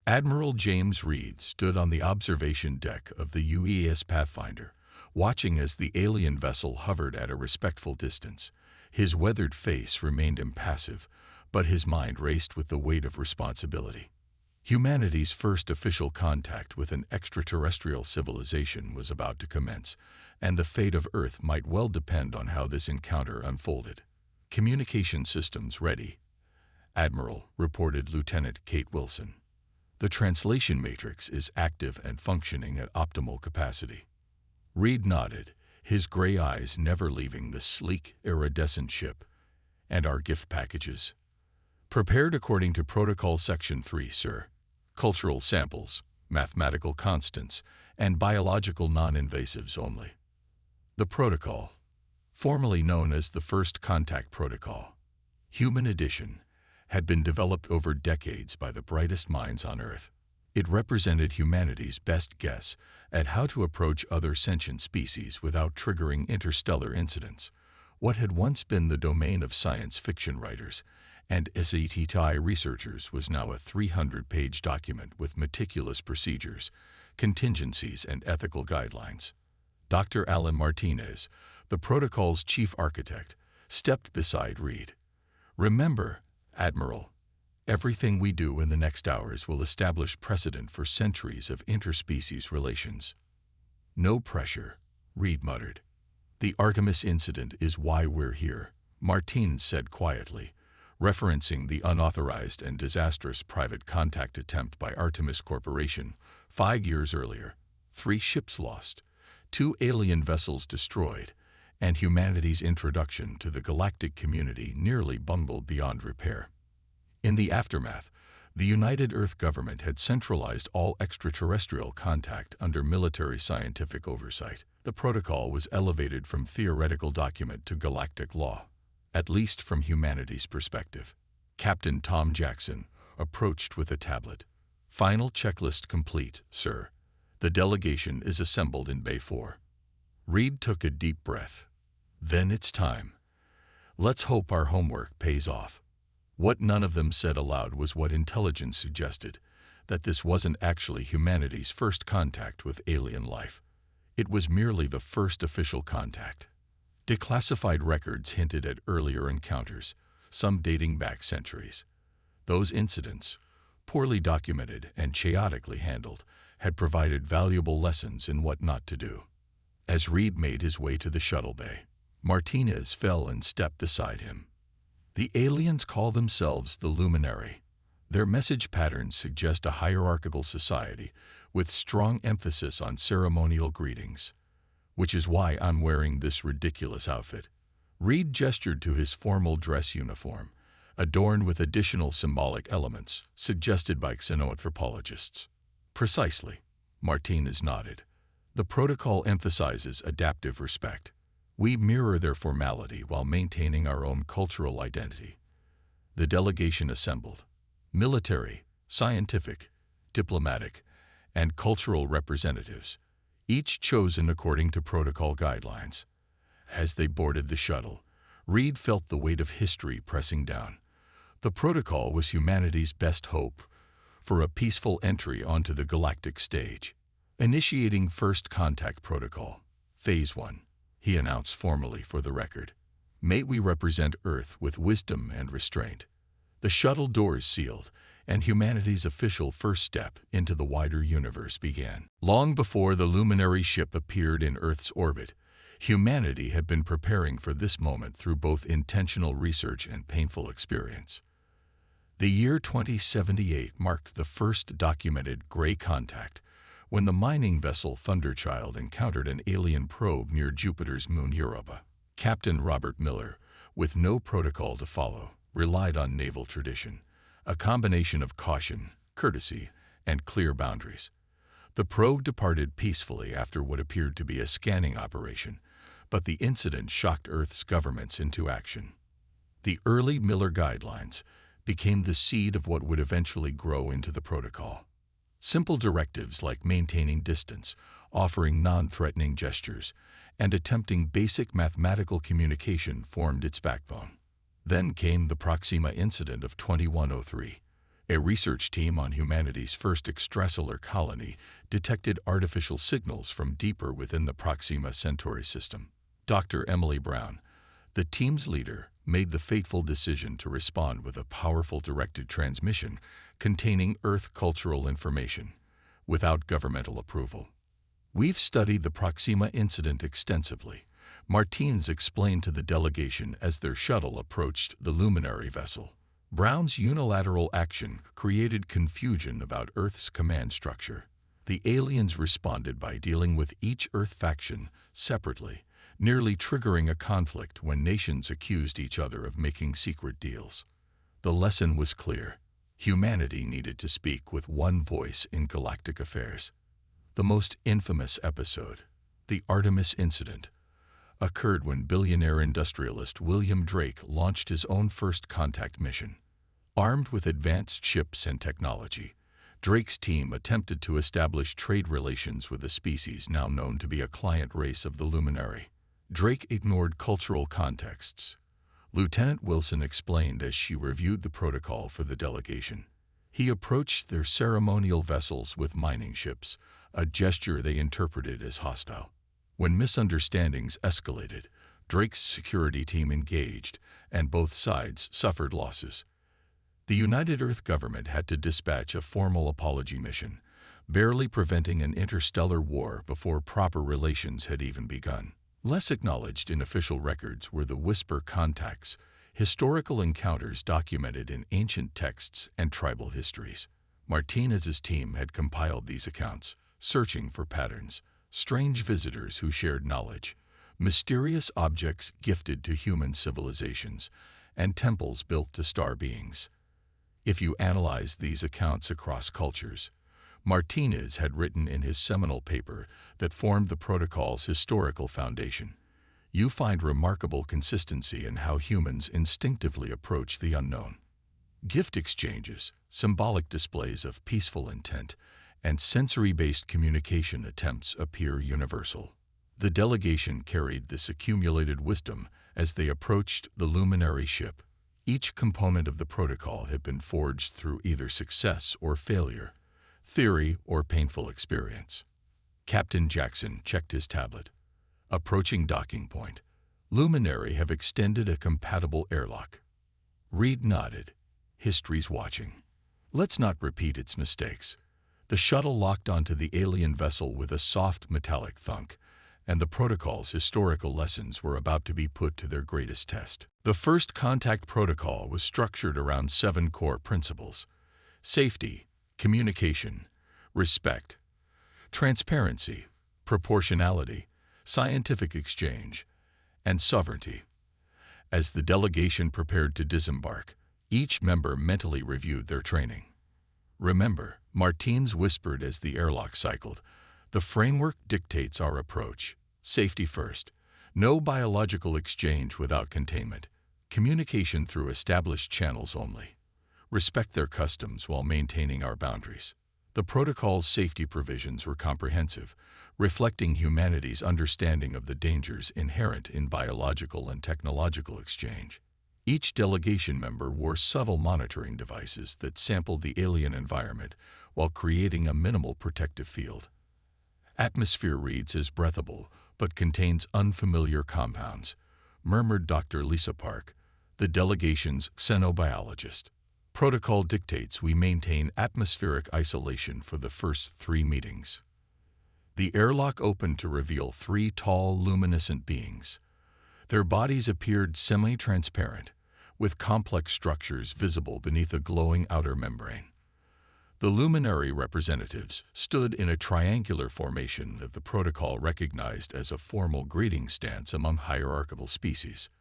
Admiral James Reed stood on the observation deck of the UES Pathfinder, watching as the alien vessel hovered at a respectful distance. His weathered face remained impassive, but his mind raced with the weight of responsibility. Humanity's first official contact with an extraterrestrial civilization was about to commence, and the fate of Earth might well depend on how this encounter unfolded. "Communication systems ready, Admiral," reported Lieutenant Kate Wilson. "The translation matrix is active and functioning at optimal capacity." Reed nodded, his gray eyes never leaving the sleek, iridescent ship. "And our gift packages?" "Prepared according to Protocol Section 3, sir. Cultural samples, mathematical constants, and biological non-invasives only." The protocol, formerly known as the First Contact Protocol, Human Edition, had been developed over decades by the brightest minds on Earth. It represented humanity's best guess at how to approach other sentient species without triggering interstellar incidents. What had once been the domain of science fiction writers and SATI researchers was now a 300-page document with meticulous procedures, contingencies, and ethical guidelines. Dr. Alan Martinez, the protocol's chief architect, stepped beside Reed. "Remember, Admiral, everything we do in the next hours will establish precedent for centuries of interspecies relations." "No pressure," Reed muttered. "The Artemis incident is why we're here," Martinez said quietly, referencing the unauthorized and disastrous private contact attempt by Artemis Corporation 5 years earlier. 3 ships lost, 2 alien vessels destroyed, and humanity's introduction to the galactic community nearly bungled beyond repair. In the aftermath, the United Earth government had centralized all extraterrestrial contact under military scientific oversight. The protocol was elevated from theoretical document to galactic law, at least from humanity's perspective. Captain Tom Jackson approached with a tablet. "Final checklist complete, sir. The delegation is assembled in Bay 4. Reed took a deep breath. "Then it's time. Let's hope our homework pays off." What none of them said aloud was what intelligence suggested, that this wasn't actually humanity's first contact with alien life. It was merely the first official contact. Declassified records hinted at earlier encounters, some dating back centuries. Those incidents, poorly documented and chaotically handled, had provided valuable lessons in what not to do. As Reed made his way to the shuttle bay, Martinez fell and stepped beside him. "The aliens call themselves the Luminary. Their message patterns suggest a hierarchical society with strong emphasis on ceremonial greetings, which is why I'm wearing this ridiculous outfit." Reed gestured to his formal dress uniform, adorned with additional symbolic elements suggested by xenoanthropologists. "Precisely," Martinez nodded. "The protocol emphasizes adaptive respect. We mirror their formality while maintaining our own cultural identity." The delegation assembled. Military, scientific, diplomatic, and cultural representatives, each chosen according to protocol guidelines. As they boarded the shuttle, Reed felt the weight of history pressing down. The protocol was humanity's best hope for a peaceful entry onto the galactic stage. "Initiating First Contact Protocol, Phase 1, he announced formally for the record. "May we represent Earth with wisdom and restraint." The shuttle doors sealed, and humanity's official first step into the wider universe began. Long before the luminary ship appeared in Earth's orbit, humanity had been preparing for this moment through both intentional research and painful experience. The year 2078 marked the first documented gray contact, when the mining vessel Thunderchild encountered an alien probe near Jupiter's moon Europa. Captain Robert Miller, with no protocol to follow, relied on naval tradition, a combination of caution, courtesy, and clear boundaries. The probe departed peacefully after what appeared to be a scanning operation, but the incident shocked Earth's governments into action. The early Miller guidelines became the seed of what would eventually grow into the protocol. Simple directives like maintaining distance, offering non-threatening gestures, and attempting basic mathematical communication formed its backbone. Then came the Proxima incident of 2103, A research team on humanity's first extrasolar colony detected artificial signals from deeper within the Proxima Centauri system. Dr. Emily Brown, the team's leader, made the fateful decision to respond with a powerful directed transmission containing Earth cultural information, without governmental approval. "We've studied the Proxima incident extensively," Martinez explained to the delegation as their shuttle approached the luminary vessel. Brown's unilateral action created confusion about Earth's command structure. The aliens responded by dealing with each Earth faction separately, nearly triggering a conflict when nations accused each other of making secret deals. The lesson was clear. Humanity needed to speak with one voice in galactic affairs. The most infamous episode, the Artemis incident, occurred when billionaire industrialist William Drake launched his own first contact mission. Armed with advanced ships and technology, Drake's team attempted to establish trade relations with a species now known to be a client race of the Luminary. Drake ignored cultural contexts. Lieutenant Wilson explained as she reviewed the protocol for the delegation. He approached their ceremonial vessels with mining ships, a gesture they interpreted as hostile. When misunderstandings escalated, Drake's security team engaged, and both sides suffered losses. The United Earth government had to dispatch a formal apology mission, barely preventing an interstellar war before proper relations had even begun. Less acknowledged in official records were the whisper contacts, historical encounters documented in ancient texts and tribal histories. Martinez's team had compiled these accounts, searching for patterns, strange visitors who shared knowledge, mysterious objects gifted to human civilizations, and temples built to star beings. If you analyze these accounts across cultures, Martinez had written in his seminal paper that formed the protocol's historical foundation, you find remarkable consistency in how humans instinctively approach the unknown. Gift exchanges, symbolic displays of peaceful intent, and sensory-based communication attempts appear universal. The delegation carried this accumulated wisdom as they approached the luminary ship. Each component of the protocol had been forged through either success or failure, theory or painful experience. Captain Jackson checked his tablet. Approaching docking point. Luminary have extended a compatible airlock. Reed nodded. History's watching. Let's not repeat its mistakes. The shuttle locked onto the alien vessel with a soft metallic thunk, and the protocol's historical lessons were about to be put to their greatest test. The first contact protocol was structured around 7 core principles: safety, communication, respect, transparency, proportionality, scientific exchange, and sovereignty. As the delegation prepared to disembark, each member mentally reviewed their training. "Remember," Martinez whispered as the airlock cycled, "the framework dictates our approach. Safety first. No biological exchange without containment. Communication through established channels only. Respect their customs while maintaining our boundaries." The protocol's safety provisions were comprehensive, reflecting humanity's understanding of the dangers inherent in biological and technological exchange. Each delegation member wore subtle monitoring devices that sampled the alien environment while creating a minimal protective field. "Atmosphere reads as breathable, but contains unfamiliar compounds," murmured Dr. Lisa Park, the delegation's xenobiologist. "Protocol dictates we maintain atmospheric isolation for the first 3 meetings." The airlock opened to reveal 3 tall, luminescent beings. Their bodies appeared semi-transparent, with complex structures visible beneath a glowing outer membrane. The luminary representatives stood in a triangular formation that the protocol recognized as a formal greeting stance among hierarchical species.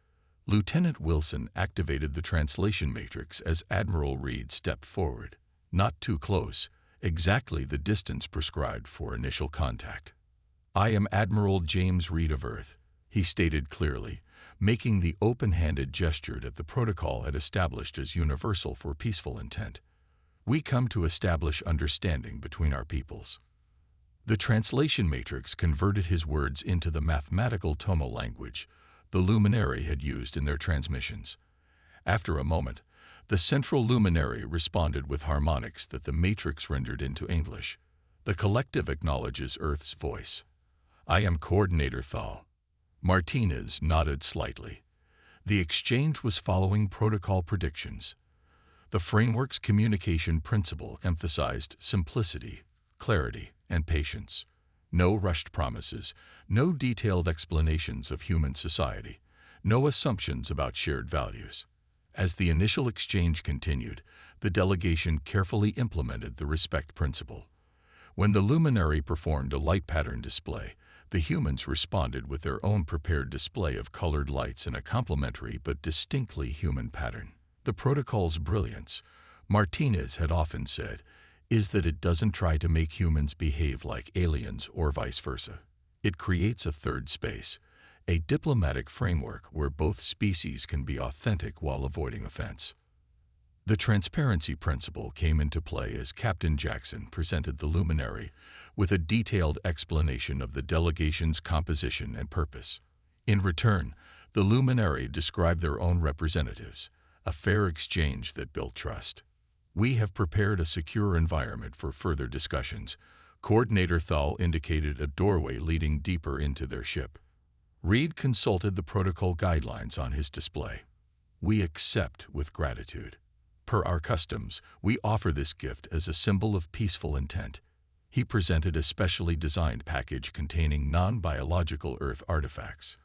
Lieutenant Wilson activated the translation matrix as Admiral Reed stepped forward. Not too close, exactly the distance prescribed for initial contact. "I am Admiral James Reed of Earth," he stated clearly, making the open-handed gesture that the protocol had established as universal for peaceful intent. "We come to establish understanding between our peoples." The translation matrix converted his words into the mathematical tonal language the luminary had used in their transmissions. After a moment, The central luminary responded with harmonics that the matrix rendered into English. The collective acknowledges Earth's voice. I am Coordinator Thal. Martinez nodded slightly. The exchange was following protocol predictions. The framework's communication principle emphasized simplicity, clarity, and patience. No rushed promises, no detailed explanations of human society, no assumptions about shared values. As the initial exchange continued, the delegation carefully implemented the respect principle. When the luminary performed a light pattern display, the humans responded with their own prepared display of colored lights in a complementary but distinctly human pattern. The protocol's brilliance, Martinez had often said, is that it doesn't try to make humans behave like aliens or vice versa. It creates a third space, a diplomatic framework where both species can be authentic while avoiding offense. The transparency principle came into play as Captain Jackson presented the luminary with a detailed explanation of the delegation's composition and purpose. In return, the luminary described their own representatives, a fair exchange that built trust. We have prepared a secure environment for further discussions. Coordinator Thal indicated a doorway leading deeper into their ship. Reed consulted the protocol guidelines on his display. We accept with gratitude. Per our customs, we offer this gift as a symbol of peaceful intent. He presented a specially designed package containing non-biological Earth artifacts,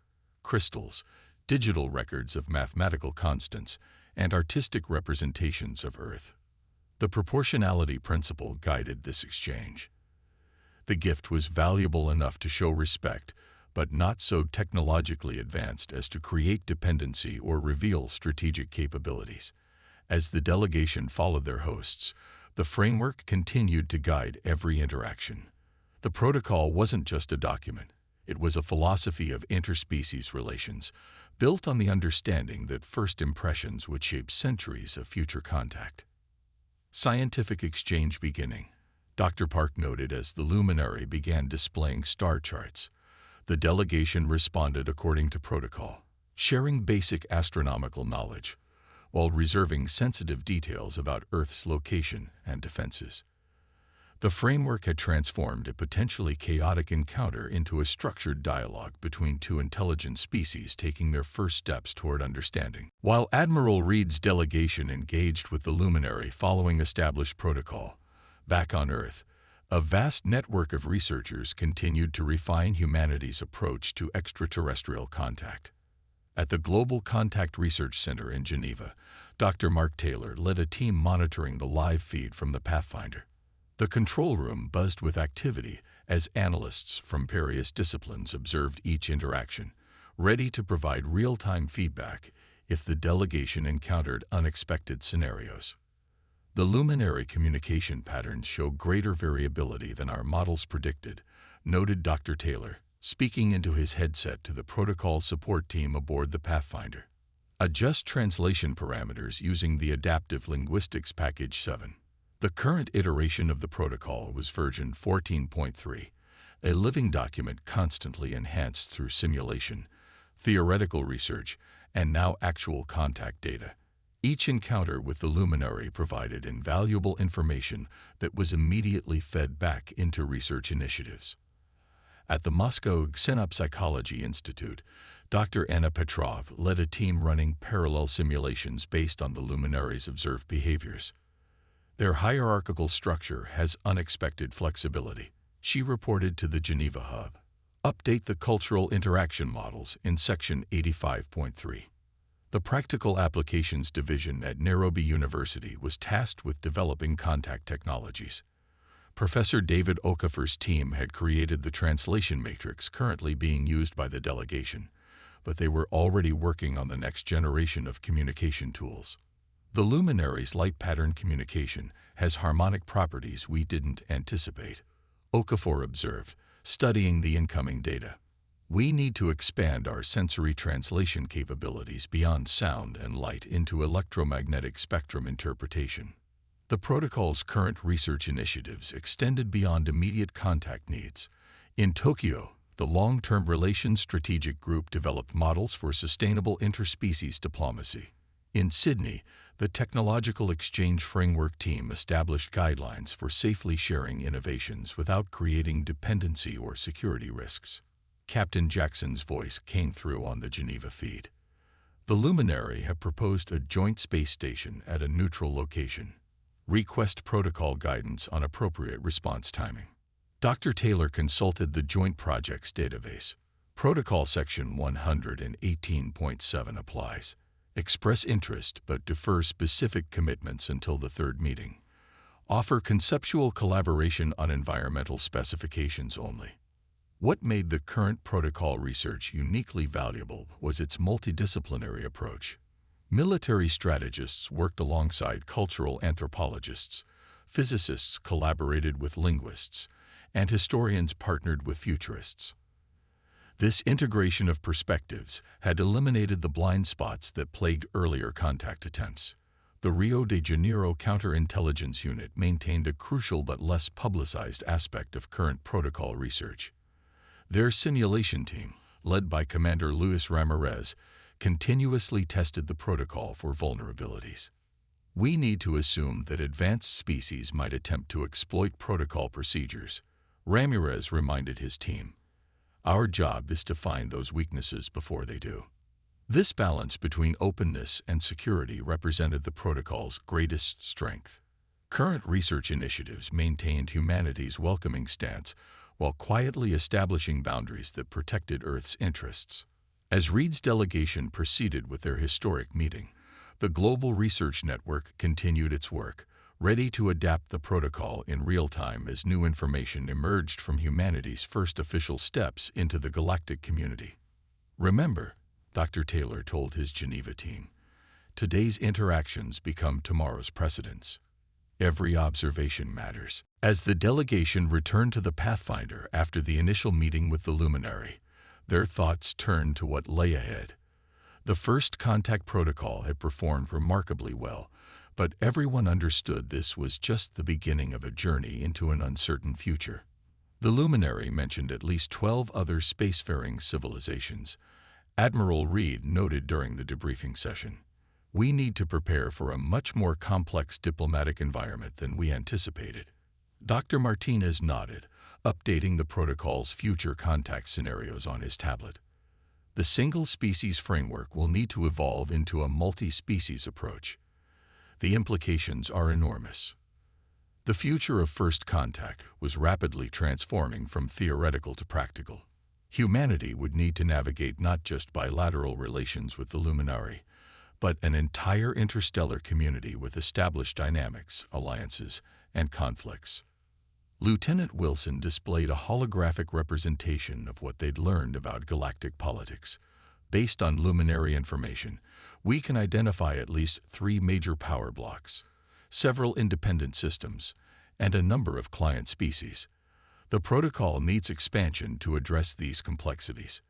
crystals, digital records of mathematical constants, and artistic representations of Earth. The proportionality principle guided this exchange. The gift was valuable enough to show respect, but not so technologically advanced as to create dependency or reveal strategic capabilities. As the delegation followed their hosts, the framework continued to guide every interaction. The protocol wasn't just a document. It was a philosophy of interspecies relations, built on the understanding that first impressions would shape centuries of future contact. Scientific exchange beginning. Dr. Park noted as the luminary began displaying star charts. The delegation responded according to protocol, sharing basic astronomical knowledge, while reserving sensitive details about Earth's location and defenses. The framework had transformed a potentially chaotic encounter into a structured dialogue between two intelligent species taking their first steps toward understanding. While Admiral Reed's delegation engaged with the luminary following established protocol, back on Earth, a vast network of researchers continued to refine humanity's approach to extraterrestrial contact. At the Global Contact Research Center in Geneva, Dr. Mark Taylor led a team monitoring the live feed from the Pathfinder. The control room buzzed with activity as analysts from various disciplines observed each interaction, ready to provide real-time feedback if the delegation encountered unexpected scenarios. The luminary communication patterns show greater variability than our models predicted, noted Dr. Taylor, speaking into his headset to the protocol support team aboard the Pathfinder. Adjust translation parameters using the Adaptive Linguistics Package 7. The current iteration of the protocol was version 14.3, a living document constantly enhanced through simulation, theoretical research, and now actual contact data. Each encounter with the luminary provided invaluable information that was immediately fed back into research initiatives. At the Moscow Xenopsychology Institute, Dr. Anna Petrov led a team running parallel simulations based on the luminary's observed behaviors. Their hierarchical structure has unexpected flexibility, she reported to the Geneva Hub. Update the cultural interaction models in Section 85.3. The Practical Applications Division at Nairobi University was tasked with developing contact technologies. Professor David Okafor's team had created the translation matrix currently being used by the delegation, but they were already working on the next generation of communication tools. The luminary's light pattern communication has harmonic properties we didn't anticipate, Okafor observed, studying the incoming data. We need to expand our sensory translation capabilities beyond sound and light into electromagnetic spectrum interpretation. The protocol's current research initiatives extended beyond immediate contact needs. In Tokyo, the Long-Term Relations Strategic Group developed models for sustainable interspecies diplomacy. In Sydney, the Technological Exchange Framework team established guidelines for safely sharing innovations without creating dependency or security risks. Captain Jackson's voice came through on the Geneva feed. The Luminary have proposed a joint space station at a neutral location. Request protocol guidance on appropriate response timing. Dr. Taylor consulted the Joint Projects database. Protocol Section 118.7 applies. Express interest but defer specific commitments until the third meeting. Offer conceptual collaboration on environmental specifications only. What made the current protocol research uniquely valuable was its multidisciplinary approach. Military strategists worked alongside cultural anthropologists, physicists collaborated with linguists, and historians partnered with futurists. This integration of perspectives had eliminated the blind spots that plagued earlier contact attempts. The Rio de Janeiro Counterintelligence Unit maintained a crucial but less publicized aspect of current protocol research. Their simulation team, led by Commander Luis Ramirez, continuously tested the protocol for vulnerabilities. We need to assume that advanced species might attempt to exploit protocol procedures, Ramirez reminded his team. Our job is to find those weaknesses before they do. This balance between openness and security represented the protocol's greatest strength. Current research initiatives maintained humanity's welcoming stance while quietly establishing boundaries that protected Earth's interests. As Reed's delegation proceeded with their historic meeting, the Global Research Network continued its work, ready to adapt the protocol in real time as new information emerged from humanity's first official steps into the galactic community. Remember, Dr. Taylor told his Geneva team, today's interactions become tomorrow's precedents. Every observation matters. As the delegation returned to the Pathfinder after the initial meeting with the Luminary, their thoughts turned to what lay ahead. The first contact protocol had performed remarkably well, but everyone understood this was just the beginning of a journey into an uncertain future. The Luminary mentioned at least 12 other spacefaring civilizations. Admiral Reed noted during the debriefing session, "We need to prepare for a much more complex diplomatic environment than we anticipated." Dr. Martinez nodded, updating the protocol's future contact scenarios on his tablet. The single-species framework will need to evolve into a multi-species approach. The implications are enormous. The future of first contact was rapidly transforming from theoretical to practical. Humanity would need to navigate not just bilateral relations with the Luminary, but an entire interstellar community with established dynamics, alliances, and conflicts. Lieutenant Wilson displayed a holographic representation of what they'd learned about galactic politics. Based on Luminary information, we can identify at least 3 major power blocks, several independent systems, and a number of client species. The protocol needs expansion to address these complexities.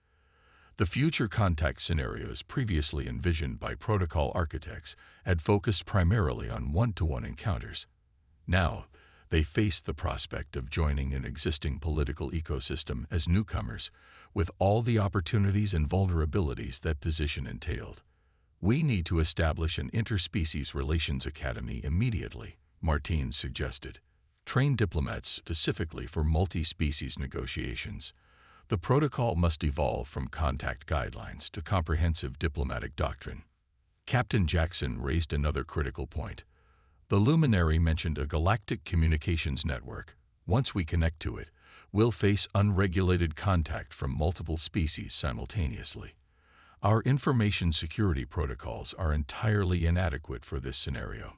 The future contact scenarios previously envisioned by protocol architects had focused primarily on one-to-one encounters. Now, they faced the prospect of joining an existing political ecosystem as newcomers, with all the opportunities and vulnerabilities that position entailed. We need to establish an interspecies relations academy immediately, Martins suggested. Train diplomats specifically for multi-species negotiations. The protocol must evolve from contact guidelines to comprehensive diplomatic doctrine. Captain Jackson raised another critical point. The Luminary mentioned a galactic communications network. Once we connect to it, we'll face unregulated contact from multiple species simultaneously. Our information security protocols are entirely inadequate for this scenario.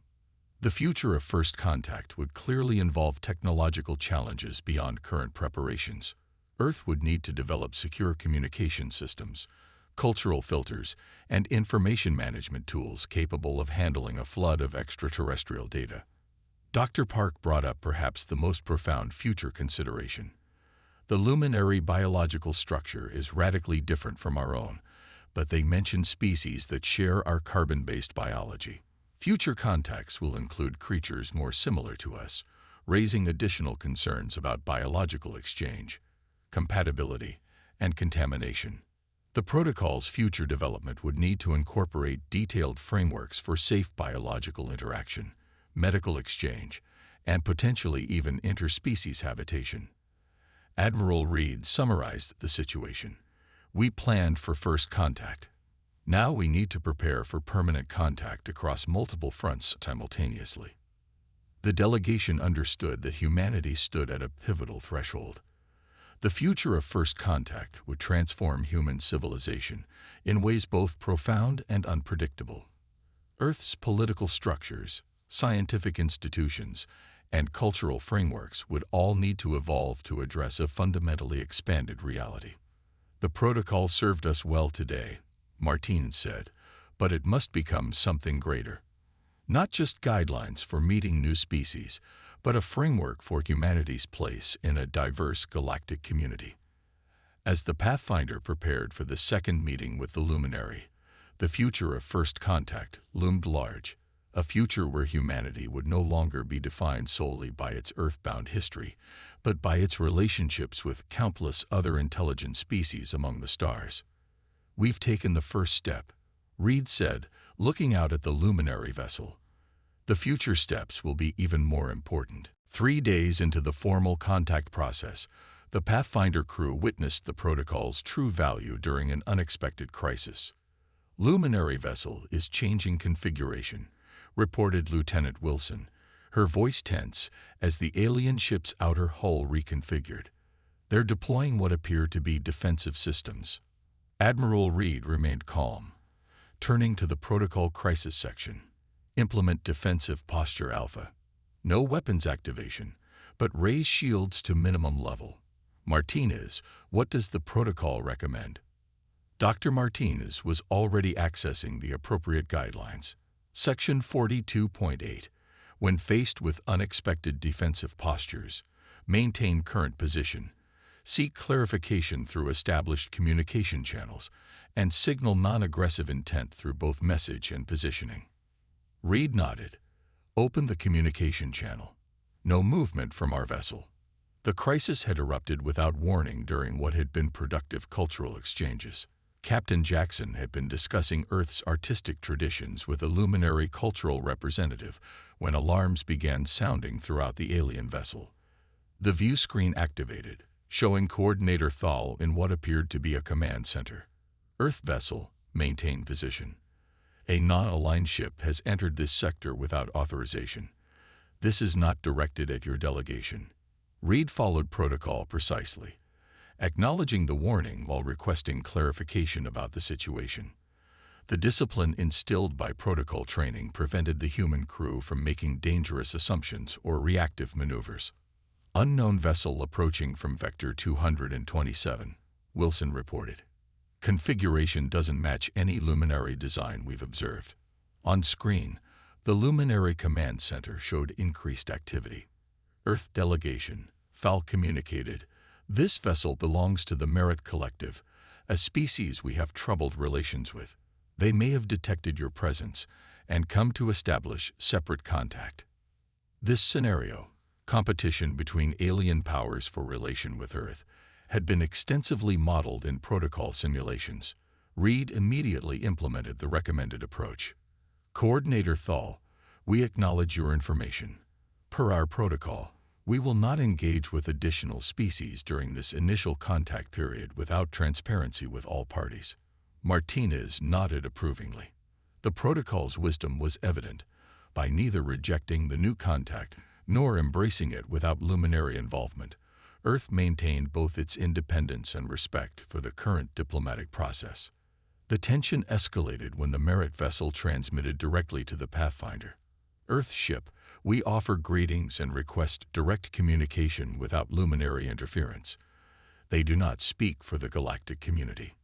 The future of first contact would clearly involve technological challenges beyond current preparations. Earth would need to develop secure communication systems, cultural filters, and information management tools capable of handling a flood of extraterrestrial data. Dr. Park brought up perhaps the most profound future consideration. The Luminary biological structure is radically different from our own, but they mention species that share our carbon-based biology. Future contacts will include creatures more similar to us, raising additional concerns about biological exchange, compatibility, and contamination. The protocol's future development would need to incorporate detailed frameworks for safe biological interaction, medical exchange, and potentially even interspecies habitation. Admiral Reed summarized the situation. We planned for first contact. Now we need to prepare for permanent contact across multiple fronts simultaneously. The delegation understood that humanity stood at a pivotal threshold. The future of first contact would transform human civilization in ways both profound and unpredictable. Earth's political structures, scientific institutions, and cultural frameworks would all need to evolve to address a fundamentally expanded reality. The protocol served us well today, Martinez said, but it must become something greater. Not just guidelines for meeting new species, but a framework for humanity's place in a diverse galactic community. As the Pathfinder prepared for the second meeting with the Luminary, the future of first contact loomed large, a future where humanity would no longer be defined solely by its earthbound history, but by its relationships with countless other intelligent species among the stars. We've taken the first step, Reed said, looking out at the Luminary vessel. The future steps will be even more important. 3 days into the formal contact process, the Pathfinder crew witnessed the protocol's true value during an unexpected crisis. Luminary vessel is changing configuration, reported Lieutenant Wilson, her voice tense as the alien ship's outer hull reconfigured. They're deploying what appear to be defensive systems. Admiral Reed remained calm, turning to the protocol crisis section. Implement defensive posture alpha. No weapons activation, but raise shields to minimum level. Martinez, what does the protocol recommend? Dr. Martinez was already accessing the appropriate guidelines. Section 42.8. When faced with unexpected defensive postures, maintain current position, seek clarification through established communication channels, and signal non-aggressive intent through both message and positioning. Reed nodded. Open the communication channel. No movement from our vessel. The crisis had erupted without warning during what had been productive cultural exchanges. Captain Jackson had been discussing Earth's artistic traditions with a Luminary cultural representative when alarms began sounding throughout the alien vessel. The view screen activated, showing Coordinator Thal in what appeared to be a command center. Earth vessel, maintain position. A non-aligned ship has entered this sector without authorization. This is not directed at your delegation. Reed followed protocol precisely, acknowledging the warning while requesting clarification about the situation. The discipline instilled by protocol training prevented the human crew from making dangerous assumptions or reactive maneuvers. Unknown vessel approaching from Vector 227, Wilson reported. Configuration doesn't match any Luminary design we've observed. On screen, the Luminary Command Center showed increased activity. Earth delegation, Thal communicated. This vessel belongs to the Merit Collective, a species we have troubled relations with. They may have detected your presence and come to establish separate contact. This scenario, competition between alien powers for relation with Earth, had been extensively modeled in protocol simulations. Reed immediately implemented the recommended approach. Coordinator Thal, we acknowledge your information. Per our protocol, we will not engage with additional species during this initial contact period without transparency with all parties. Martinez nodded approvingly. The protocol's wisdom was evident. By neither rejecting the new contact nor embracing it without Luminary involvement, Earth maintained both its independence and respect for the current diplomatic process. The tension escalated when the Merit vessel transmitted directly to the Pathfinder. Earth ship, we offer greetings and request direct communication without Luminary interference. They do not speak for the galactic community.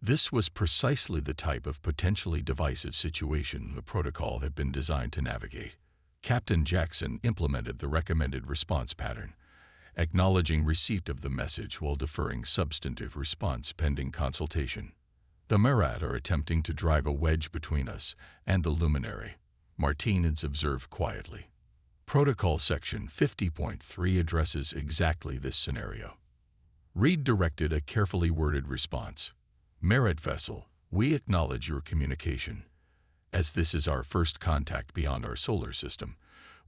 This was precisely the type of potentially divisive situation the protocol had been designed to navigate. Captain Jackson implemented the recommended response pattern, acknowledging receipt of the message while deferring substantive response pending consultation. The Merit are attempting to drive a wedge between us and the Luminary, Martinez observed quietly. Protocol Section 50.3 addresses exactly this scenario. Reed directed a carefully worded response. Merit vessel, we acknowledge your communication. As this is our first contact beyond our solar system,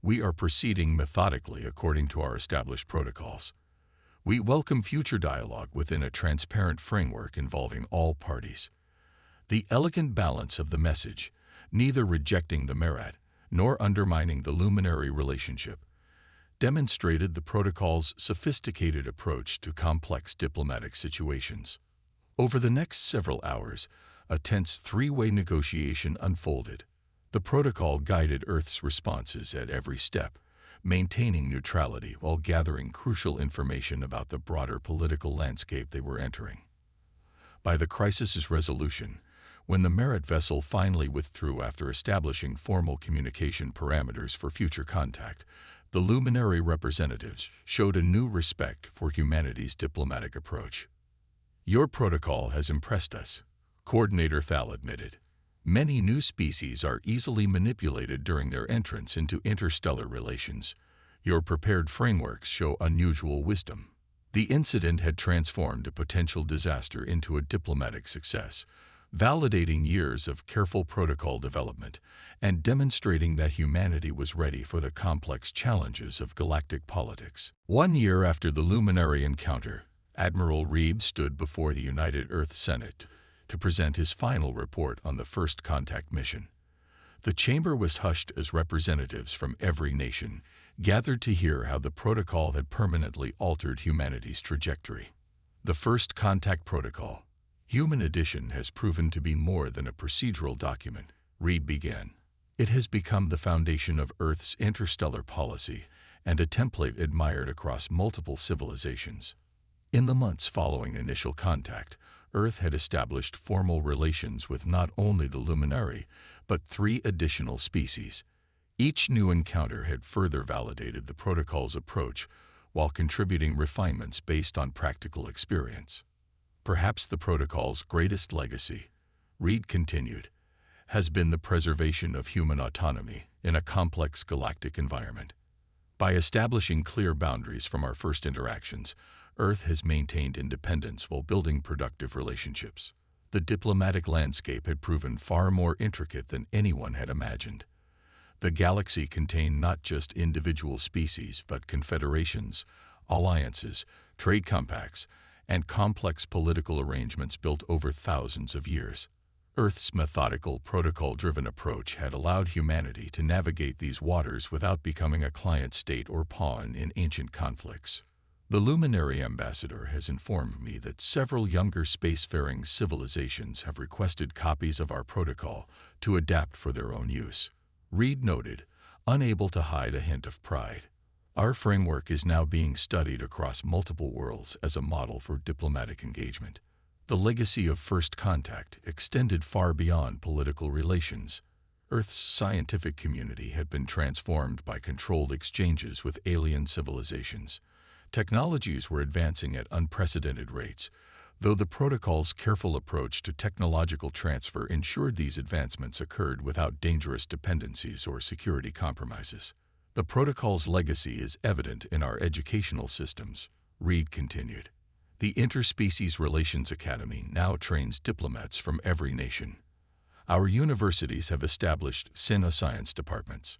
we are proceeding methodically according to our established protocols. We welcome future dialogue within a transparent framework involving all parties. The elegant balance of the message, neither rejecting the merit nor undermining the luminary relationship, demonstrated the protocol's sophisticated approach to complex diplomatic situations. Over the next several hours, a tense three-way negotiation unfolded. The protocol guided Earth's responses at every step, maintaining neutrality while gathering crucial information about the broader political landscape they were entering. By the crisis's resolution, when the Merit vessel finally withdrew after establishing formal communication parameters for future contact, the luminary representatives showed a new respect for humanity's diplomatic approach. Your protocol has impressed us, Coordinator Thal admitted. Many new species are easily manipulated during their entrance into interstellar relations. Your prepared frameworks show unusual wisdom. The incident had transformed a potential disaster into a diplomatic success, validating years of careful protocol development and demonstrating that humanity was ready for the complex challenges of galactic politics. 1 year after the luminary encounter, Admiral Reed stood before the United Earth Senate to present his final report on the first contact mission. The chamber was hushed as representatives from every nation gathered to hear how the protocol had permanently altered humanity's trajectory. The first contact protocol, Human Edition, has proven to be more than a procedural document, Reed began. It has become the foundation of Earth's interstellar policy and a template admired across multiple civilizations. In the months following initial contact, Earth had established formal relations with not only the luminary, but 3 additional species. Each new encounter had further validated the protocol's approach while contributing refinements based on practical experience. Perhaps the protocol's greatest legacy, Reed continued, has been the preservation of human autonomy in a complex galactic environment. By establishing clear boundaries from our first interactions, Earth has maintained independence while building productive relationships. The diplomatic landscape had proven far more intricate than anyone had imagined. The galaxy contained not just individual species, but confederations, alliances, trade compacts, and complex political arrangements built over thousands of years. Earth's methodical, protocol-driven approach had allowed humanity to navigate these waters without becoming a client state or pawn in ancient conflicts. The luminary ambassador has informed me that several younger spacefaring civilizations have requested copies of our protocol to adapt for their own use. Reed noted, unable to hide a hint of pride. Our framework is now being studied across multiple worlds as a model for diplomatic engagement. The legacy of first contact extended far beyond political relations. Earth's scientific community had been transformed by controlled exchanges with alien civilizations. Technologies were advancing at unprecedented rates, though the protocol's careful approach to technological transfer ensured these advancements occurred without dangerous dependencies or security compromises. The protocol's legacy is evident in our educational systems, Reed continued. The Interspecies Relations Academy now trains diplomats from every nation. Our universities have established science departments.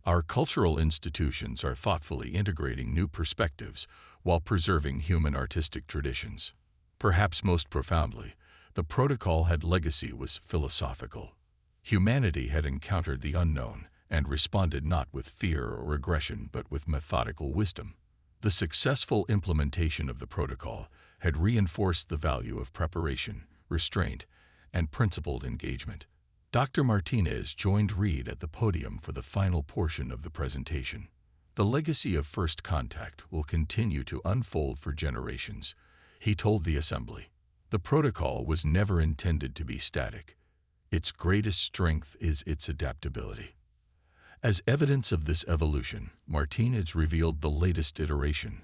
Our cultural institutions are thoughtfully integrating new perspectives while preserving human artistic traditions. Perhaps most profoundly, the protocol had legacy was philosophical. Humanity had encountered the unknown and responded not with fear or aggression but with methodical wisdom. The successful implementation of the protocol had reinforced the value of preparation, restraint, and principled engagement. Dr. Martinez joined Reed at the podium for the final portion of the presentation. The legacy of first contact will continue to unfold for generations, he told the assembly. The protocol was never intended to be static. Its greatest strength is its adaptability. As evidence of this evolution, Martinez revealed the latest iteration,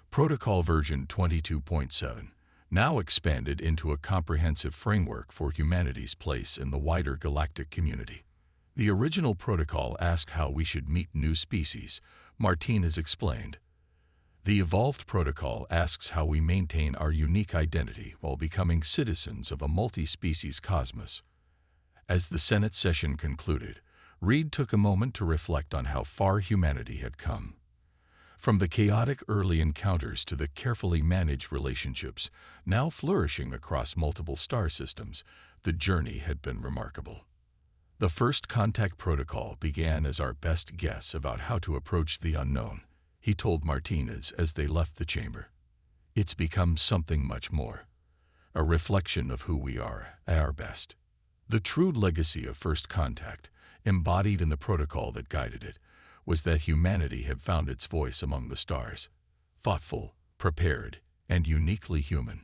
Protocol version 22.7, now expanded into a comprehensive framework for humanity's place in the wider galactic community. The original protocol asked how we should meet new species, Martinez explained. The evolved protocol asks how we maintain our unique identity while becoming citizens of a multi-species cosmos. As the Senate session concluded, Reed took a moment to reflect on how far humanity had come. From the chaotic early encounters to the carefully managed relationships, now flourishing across multiple star systems, the journey had been remarkable. The first contact protocol began as our best guess about how to approach the unknown, he told Martinez as they left the chamber. It's become something much more, a reflection of who we are at our best. The true legacy of First Contact, embodied in the protocol that guided it, was that humanity had found its voice among the stars, thoughtful, prepared, and uniquely human.